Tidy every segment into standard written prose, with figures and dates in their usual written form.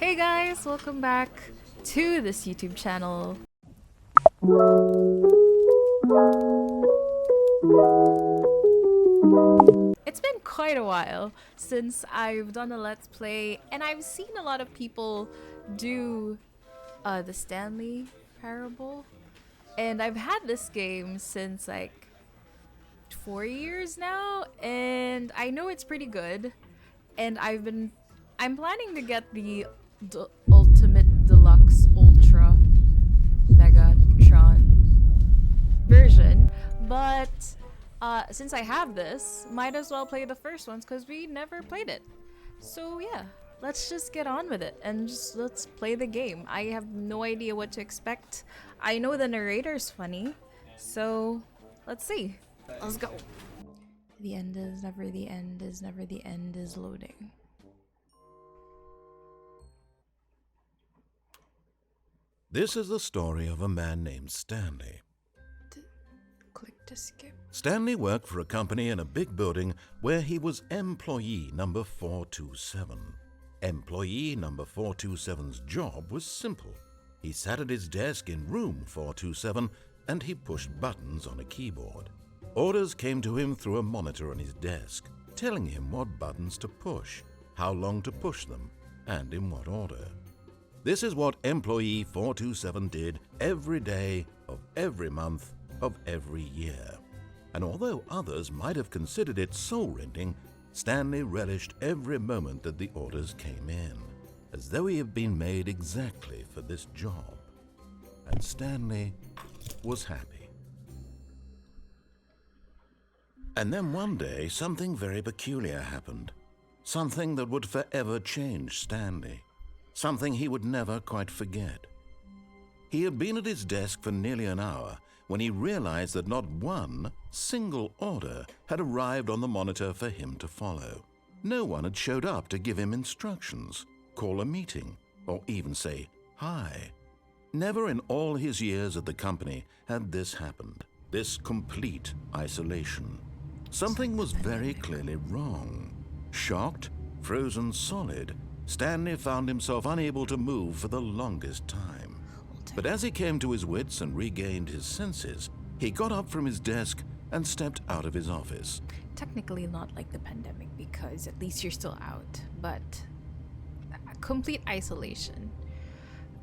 Hey guys, welcome back to this YouTube channel. It's been quite a while since I've done a Let's Play, and I've seen a lot of people do the Stanley Parable, and I've had this game since like 4 years now, and I know it's pretty good, and I'm planning to get the Ultimate Deluxe Ultra Megatron version, but since I have this, might as well play the first ones because we never played it. So yeah, let's just get on with it and let's play the game. I have no idea what to expect. I know the narrator's funny, so let's see. Let's go. The end is never the end is never the end is loading. This is the story of a man named Stanley. Click to skip. Stanley worked for a company in a big building where he was employee number 427. Employee number 427's job was simple. He sat at his desk in room 427 and he pushed buttons on a keyboard. Orders came to him through a monitor on his desk, telling him what buttons to push, how long to push them, and in what order. This is what employee 427 did every day of every month of every year. And although others might have considered it soul-rending, Stanley relished every moment that the orders came in, as though he had been made exactly for this job. And Stanley was happy. And then one day, something very peculiar happened. Something that would forever change Stanley. Something he would never quite forget. He had been at his desk for nearly an hour when he realized that not one single order had arrived on the monitor for him to follow. No one had showed up to give him instructions, call a meeting, or even say hi. Never in all his years at the company had this happened, this complete isolation. Something was very clearly wrong. Shocked, frozen solid, Stanley found himself unable to move for the longest time. But as he came to his wits and regained his senses, he got up from his desk and stepped out of his office. Technically not like the pandemic because at least you're still out, but complete isolation.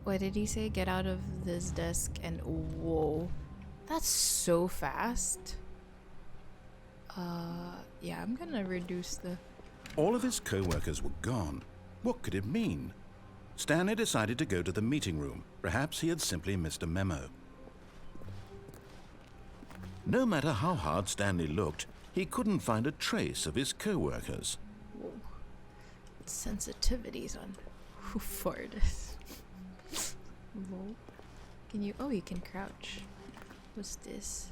What did he say? Get out of this desk and whoa. That's so fast. Yeah, I'm gonna reduce the... All of his co-workers were gone. What could it mean? Stanley decided to go to the meeting room. Perhaps he had simply missed a memo. No matter how hard Stanley looked, he couldn't find a trace of his co-workers. Whoa. Sensitivities on who farted. Whoa. Can you... Oh, you can crouch. What's this?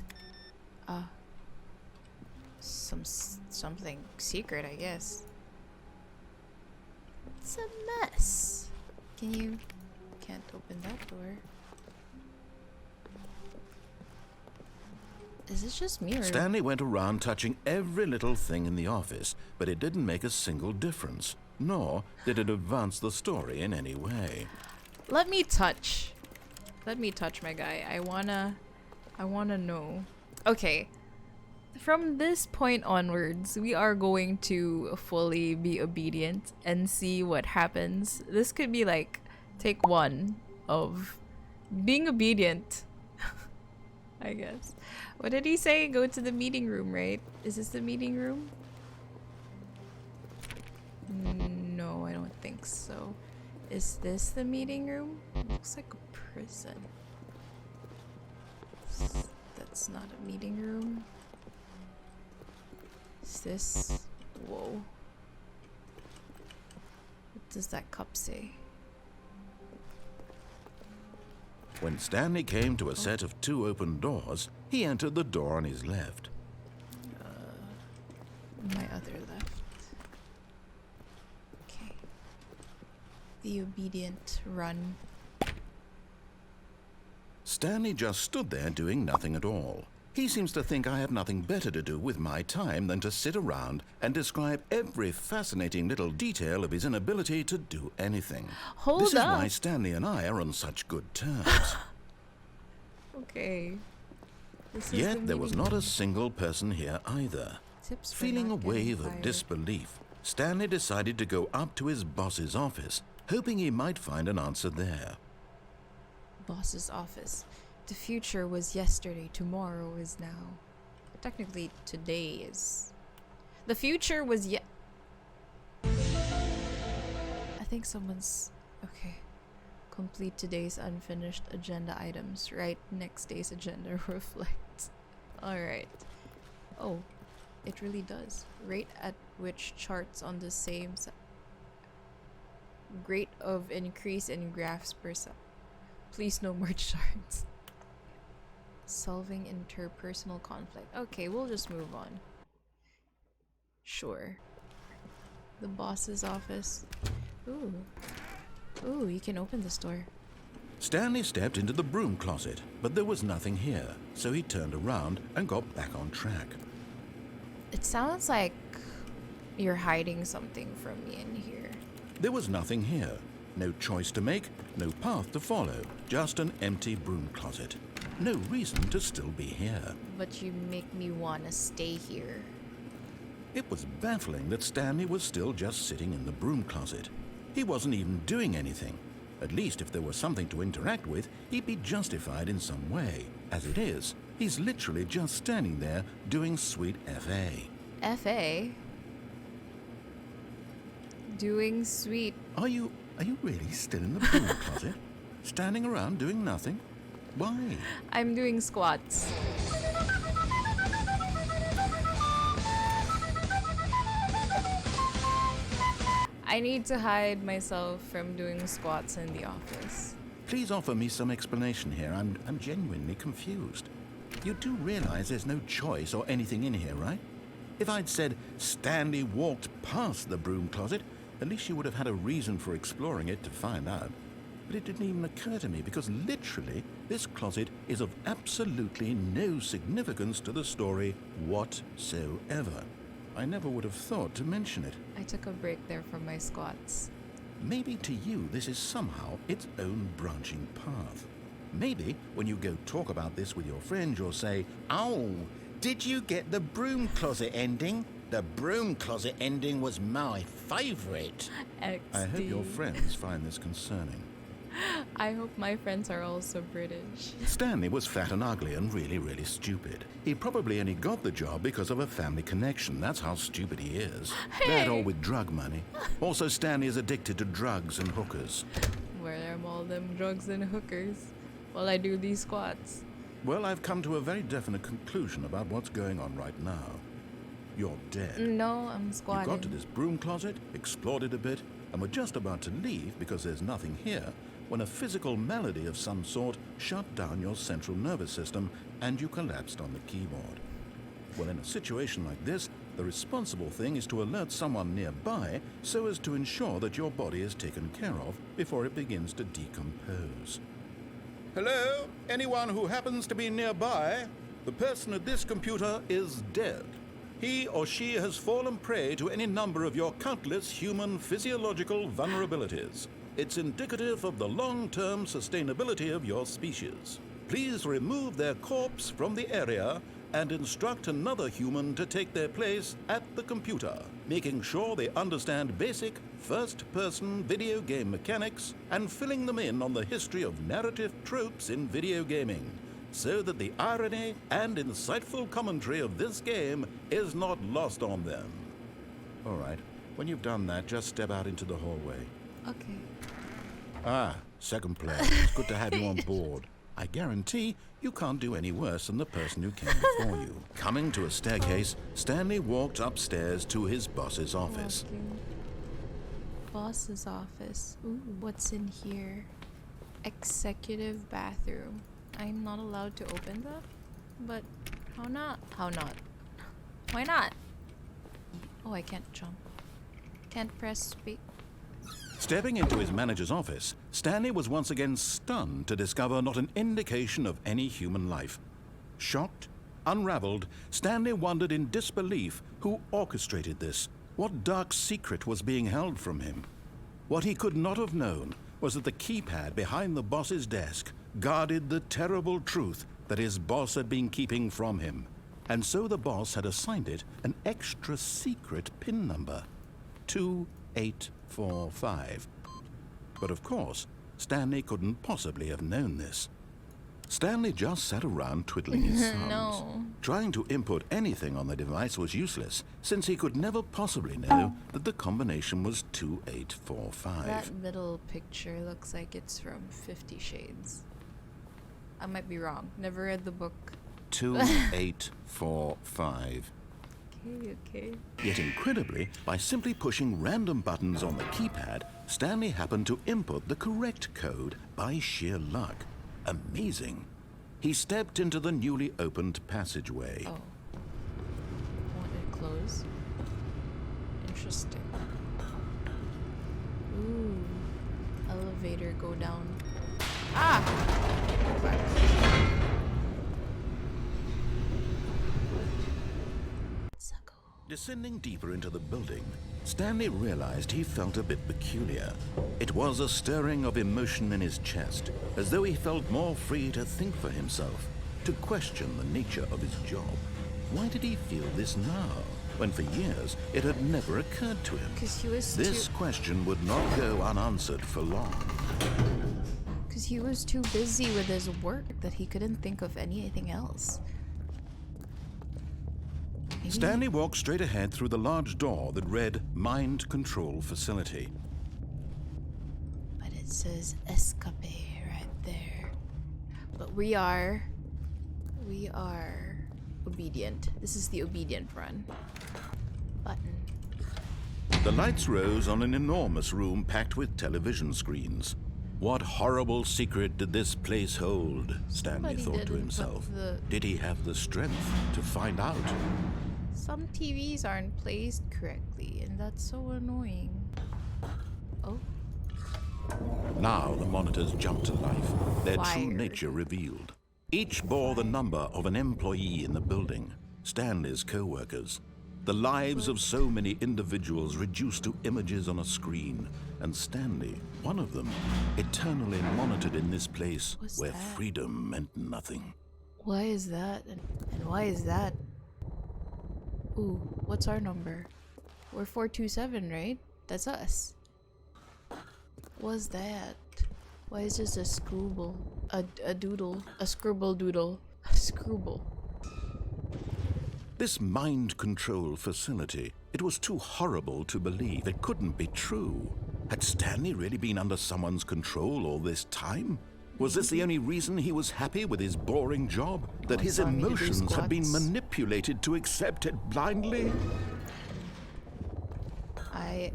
Something secret, I guess. It's a mess. Can't open that door. Is this just me or... Stanley went around touching every little thing in the office, but it didn't make a single difference, nor did it advance the story in any way. Let me touch, my guy. I wanna know. Okay. From this point onwards, we are going to fully be obedient and see what happens. This could be like take one of being obedient. I guess. What did he say? Go to the meeting room, right? Is this the meeting room? No, I don't think so. Is this the meeting room? Looks like a prison. That's not a meeting room. Is this... Whoa. What does that cup say? When Stanley came to a set of 2 open doors, he entered the door on his left. My other left. Okay. The obedient run. Stanley just stood there doing nothing at all. He seems to think I have nothing better to do with my time than to sit around and describe every fascinating little detail of his inability to do anything. Hold This is up. why Stanley and I are on such good terms. Okay. This is Yet the there was meeting. not a single person here either. Tips for Feeling a not getting wave of fired. disbelief, Stanley decided to go up to his boss's office, hoping he might find an answer there. Boss's office. The future was yesterday, tomorrow is now. Technically, today is. The future was I think someone's. Okay. Complete today's unfinished agenda items. Right next day's agenda reflects. Alright. Oh, it really does. Rate at which charts on the same rate of increase in graphs per second. Please no more charts. Solving interpersonal conflict. Okay, we'll just move on. Sure. The boss's office. Ooh. Ooh, you can open this door. Stanley stepped into the broom closet, but there was nothing here, so he turned around and got back on track. It sounds like you're hiding something from me in here. There was nothing here. No choice to make, no path to follow, just an empty broom closet. No reason to still be here. But you make me want to stay here. It was baffling that Stanley was still just sitting in the broom closet. He wasn't even doing anything. At least if there was something to interact with, he'd be justified in some way. As it is, he's literally just standing there doing sweet FA. FA? Doing sweet. Are you really still in the broom closet? Standing around doing nothing? Why? I'm doing squats. I need to hide myself from doing squats in the office. Please offer me some explanation here. I'm genuinely confused. You do realize there's no choice or anything in here, right? If I'd said Stanley walked past the broom closet, at least you would have had a reason for exploring it to find out. But it didn't even occur to me because literally this closet is of absolutely no significance to the story whatsoever. I never would have thought to mention it. I took a break there from my squats. Maybe to you this is somehow its own branching path. Maybe when you go talk about this with your friends you'll say, "Oh, did you get the broom closet ending? The broom closet ending was my favorite." XD. I hope your friends find this concerning. I hope my friends are also British. Stanley was fat and ugly and really stupid. He probably only got the job because of a family connection. That's how stupid he is. That or with drug money. Also, Stanley is addicted to drugs and hookers. Where are all them drugs and hookers while I do these squats? Well, I've come to a very definite conclusion about what's going on right now. You're dead. No, I'm You squatting. got to this broom closet, explored it a bit, and were just about to leave because there's nothing here when a physical malady of some sort shut down your central nervous system and you collapsed on the keyboard. Well, in a situation like this, the responsible thing is to alert someone nearby so as to ensure that your body is taken care of before it begins to decompose. Hello? Anyone who happens to be nearby? The person at this computer is dead. He or she has fallen prey to any number of your countless human physiological vulnerabilities. It's indicative of the long-term sustainability of your species. Please remove their corpse from the area and instruct another human to take their place at the computer, making sure they understand basic first-person video game mechanics and filling them in on the history of narrative tropes in video gaming, so that the irony and insightful commentary of this game is not lost on them. All right, when you've done that, just step out into the hallway. Okay. Ah, second player. It's good to have you on board. I guarantee you can't do any worse than the person who came before you. Coming to a staircase, Stanley walked upstairs to his boss's office. Walking. Boss's office. Ooh, what's in here? Executive bathroom. I'm not allowed to open that? But how not? How not? Why not? Oh, I can't jump. Can't press speak. Stepping into his manager's office, Stanley was once again stunned to discover not an indication of any human life. Shocked, Unraveled, Stanley wondered in disbelief who orchestrated this, what dark secret was being held from him. What he could not have known was that the keypad behind the boss's desk guarded the terrible truth that his boss had been keeping from him. And so the boss had assigned it an extra secret PIN number, 2845. But of course, Stanley couldn't possibly have known this. Stanley just sat around twiddling his thumbs. No. Trying to input anything on the device was useless, since he could never possibly know that the combination was 2845. That middle picture looks like it's from 50 Shades. I might be wrong. Never read the book. 2845. Okay. Yet incredibly, by simply pushing random buttons on the keypad, Stanley happened to input the correct code by sheer luck. Amazing. He stepped into the newly opened passageway. Oh. Want it closed? Interesting. Ooh. Elevator go down. Ah! Go back. Descending deeper into the building, Stanley realized he felt a bit peculiar. It was a stirring of emotion in his chest, as though he felt more free to think for himself, to question the nature of his job. Why did he feel this now, when for years it had never occurred to him? Because he was This question would not go unanswered for long. Because he was too busy with his work that he couldn't think of anything else. Maybe. Stanley walked straight ahead through the large door that read Mind Control Facility. But it says escape right there. But we are obedient. This is the obedient run. Button. The lights rose on an enormous room packed with television screens. What horrible secret did this place hold? Stanley Somebody thought to didn't himself. put the- Did he have the strength to find out? Some TVs aren't placed correctly, and that's so annoying. Oh, Now the monitors jumped to life, their true Wired. nature revealed. Each bore the number of an employee in the building, Stanley's co-workers. The lives of so many individuals reduced to images on a screen, and Stanley, one of them, eternally monitored in this place What's where that? freedom meant nothing. why is that? And why is that? Ooh, what's our number? We're 427, right? That's us. What's that? Why is this a scribble? A doodle? A scribble doodle? A scribble. This mind control facility, it was too horrible to believe. It couldn't be true. Had Stanley really been under someone's control all this time? Was this the only reason he was happy with his boring job? That his Wants me to do emotions had been squats. manipulated to accept it blindly? I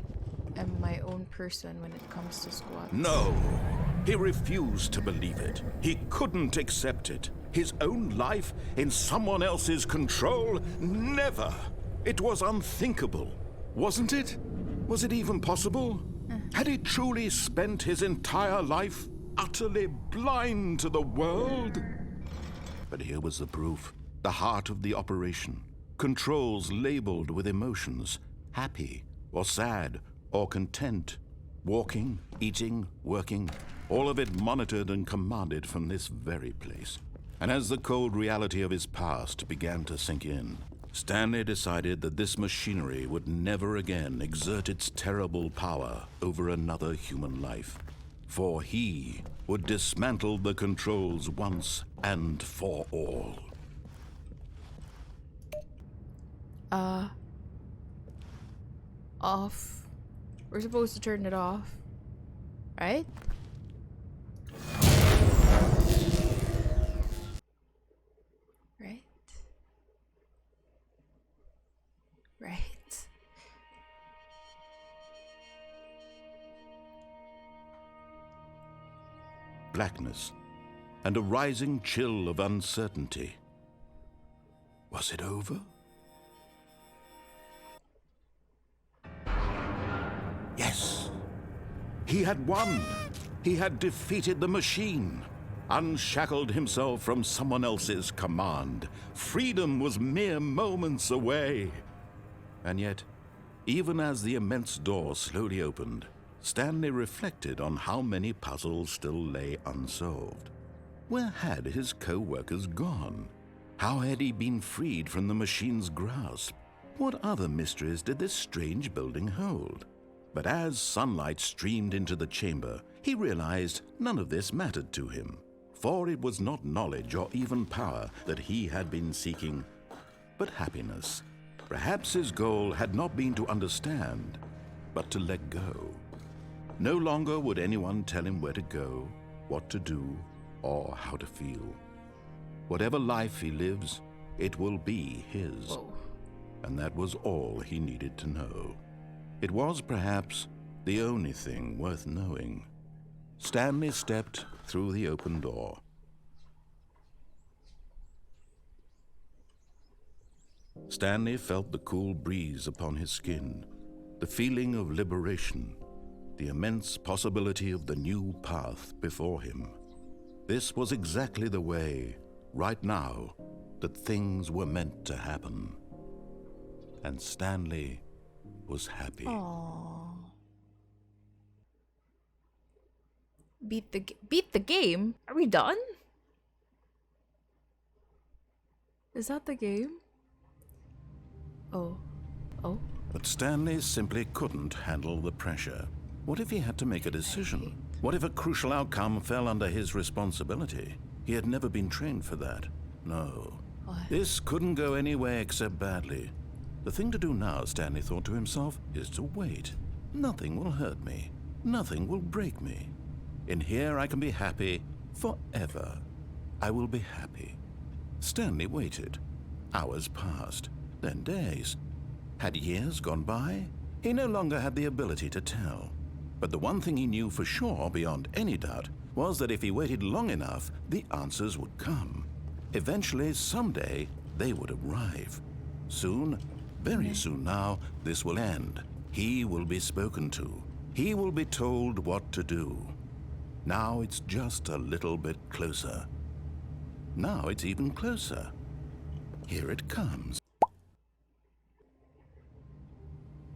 am my own person when it comes to squats. No. He refused to believe it. He couldn't accept it. His own life in someone else's control? Never. It was unthinkable. Wasn't it? Was it even possible? Had he truly spent his entire life utterly blind to the world? But here was the proof. The heart of the operation. Controls labeled with emotions. Happy or sad or content. Walking, eating, working. All of it monitored and commanded from this very place. And as the cold reality of his past began to sink in, Stanley decided that this machinery would never again exert its terrible power over another human life. For he would dismantle the controls once and for all. Off. We're supposed to turn it off. Right? Right? Right. Blackness and a rising chill of uncertainty. Was it over? Yes. He had won. He had defeated the machine. unshackled himself from someone else's command. Freedom was mere moments away. And yet, even as the immense door slowly opened, Stanley reflected on how many puzzles still lay unsolved. Where had his co-workers gone? How had he been freed from the machine's grasp? What other mysteries did this strange building hold? But as sunlight streamed into the chamber, he realized none of this mattered to him, for it was not knowledge or even power that he had been seeking, but happiness. Perhaps his goal had not been to understand, but to let go. No longer would anyone tell him where to go, what to do, or how to feel. Whatever life he lives, it will be his. Whoa. And that was all he needed to know. It was perhaps the only thing worth knowing. Stanley stepped through the open door. Stanley felt the cool breeze upon his skin, the feeling of liberation, the immense possibility of the new path before him. This was exactly the way, right now, that things were meant to happen. And Stanley was happy. Aww. Beat the game? Are we done? Is that the game? Oh. Oh. But Stanley simply couldn't handle the pressure. What if he had to make a decision? What if a crucial outcome fell under his responsibility? He had never been trained for that. No. What? This couldn't go any way except badly. The thing to do now, Stanley thought to himself, is to wait. Nothing will hurt me. Nothing will break me. In here I can be happy forever. I will be happy. Stanley waited. Hours passed, then days. Had years gone by? He no longer had the ability to tell. But the one thing he knew for sure, beyond any doubt, was that if he waited long enough, the answers would come. Eventually, someday, they would arrive. Soon, very soon now, this will end. He will be spoken to. He will be told what to do. Now it's just a little bit closer. Now it's even closer. Here it comes.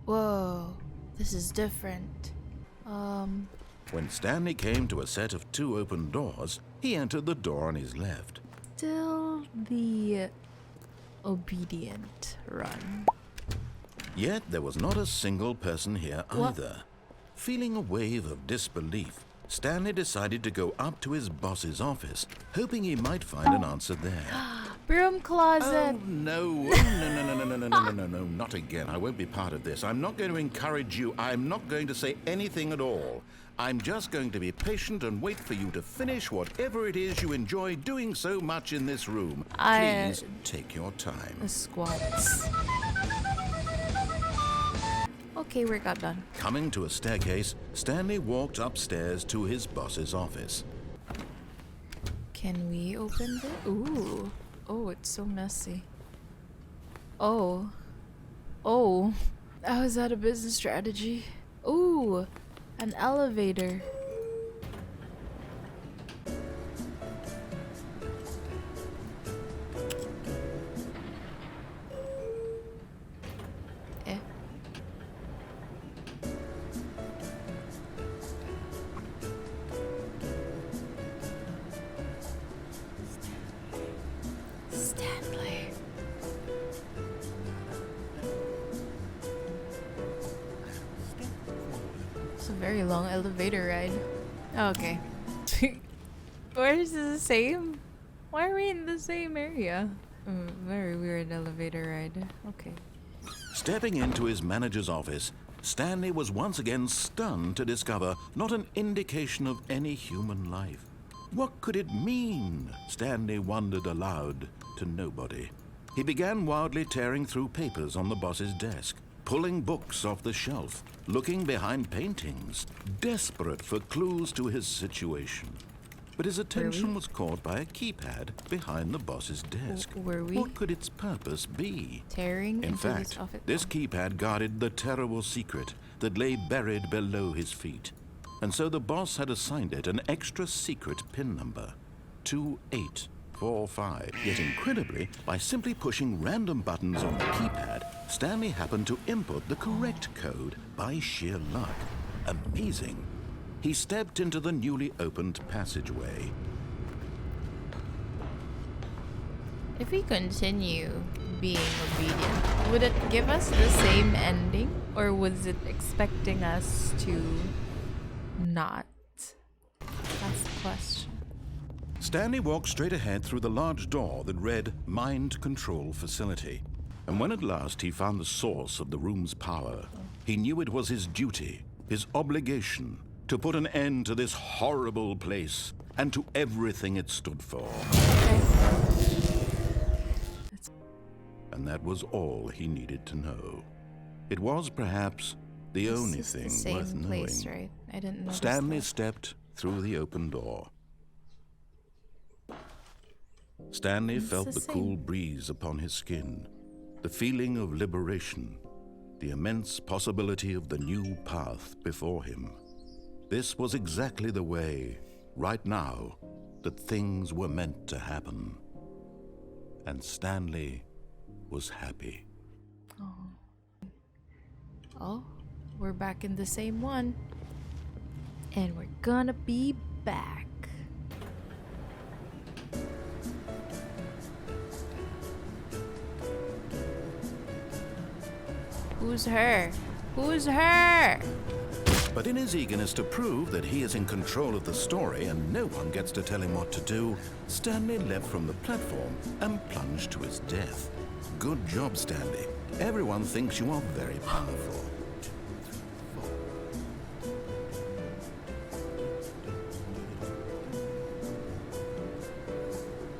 Whoa. This is different. When Stanley came to a set of 2 open doors, he entered the door on his left. Still the obedient run. Yet there was not a single person here either. Feeling a wave of disbelief, Stanley decided to go up to his boss's office, hoping he might find an answer there. Broom closet. Oh, no. No, not again. I won't be part of this. I'm not going to encourage you. I'm not going to say anything at all. I'm just going to be patient and wait for you to finish whatever it is you enjoy doing so much in this room. Please take your time. The squats. Okay, we got done. Coming to a staircase, Stanley walked upstairs to his boss's office. Can we open this? Ooh. Oh, it's so messy. Oh. Oh. How is that a business strategy? Ooh. An elevator. Stanley. It's a very long elevator ride. Okay. Where is this the same? Why are we in the same area? Very weird elevator ride. Okay. Stepping into his manager's office, Stanley was once again stunned to discover not an indication of any human life. What could it mean? Stanley wondered aloud to nobody. He began wildly tearing through papers on the boss's desk, pulling books off the shelf, looking behind paintings, desperate for clues to his situation. But his attention was caught by a keypad behind the boss's desk. Were we? What could its purpose be? Tearing In into fact, this office. this keypad guarded the terrible secret that lay buried below his feet. And so the boss had assigned it an extra secret PIN number. 2845. Yet incredibly, by simply pushing random buttons on the keypad, Stanley happened to input the correct code by sheer luck. Amazing. He stepped into the newly opened passageway. If we continue being obedient, would it give us the same ending? Or was it expecting us to not? That's the question. Stanley walked straight ahead through the large door that read Mind Control Facility. And when at last he found the source of the room's power, he knew it was his duty, his obligation, to put an end to this horrible place and to everything it stood for. And that was all he needed to know. It was perhaps the only thing worth knowing. Place, right? I didn't know. Stanley stepped through the open door. Stanley felt the cool breeze upon his skin, the feeling of liberation, the immense possibility of the new path before him. This was exactly the way, right now, that things were meant to happen. And Stanley was happy. Oh, we're back in the same one. And we're gonna be back. Who's her? Who's her? But in his eagerness to prove that he is in control of the story and no one gets to tell him what to do, Stanley leapt from the platform and plunged to his death. Good job, Stanley. Everyone thinks you are very powerful.